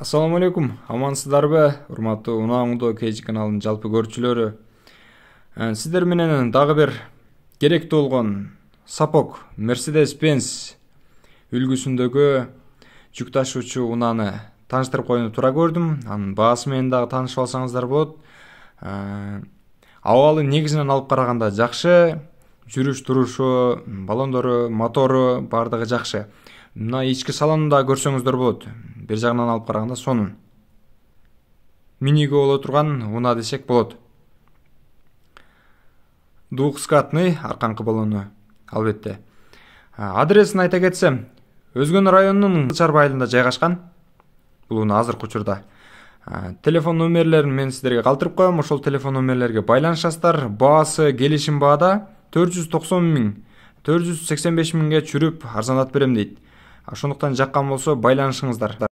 Assalamu алейкум, амансыздарбы, урматтуу Унааңдоо KG каналынын жалпы көрүүчүлөрү. Сиздер менен дагы бир керектүү болгон сапог Mercedes-Benz үлгүсүндөгү жүк ташуучу унааны тааныштырып коюуну туура көрдүм. Анын баасы менен дагы таанышып алсаңыздар болот. Абалы негизинен алып караганда жакшы, жүрүш турушу, баллондору, мотору бардыгы жакшы. Мына ички салонун да көрсөңүздөр болот. Бир жагынан алып караганда сонун. Миниге боло турган унаа десек болот. Двухскатный арканкы баллону албетте. Адресин айта кетсем, Өзгөн районунун Чарба айылында жайгашкан. Бул унаа азыркы учурда. Телефон номерлерин мен сиздерге калтырып коем. Ошол телефон номерлерге байланышасыздар. Баасы келишим баада 490 миң, 485 миңге чүрүп арзандатып берем дейт. Ошондуктан жаккан болсо байланышыңыздар.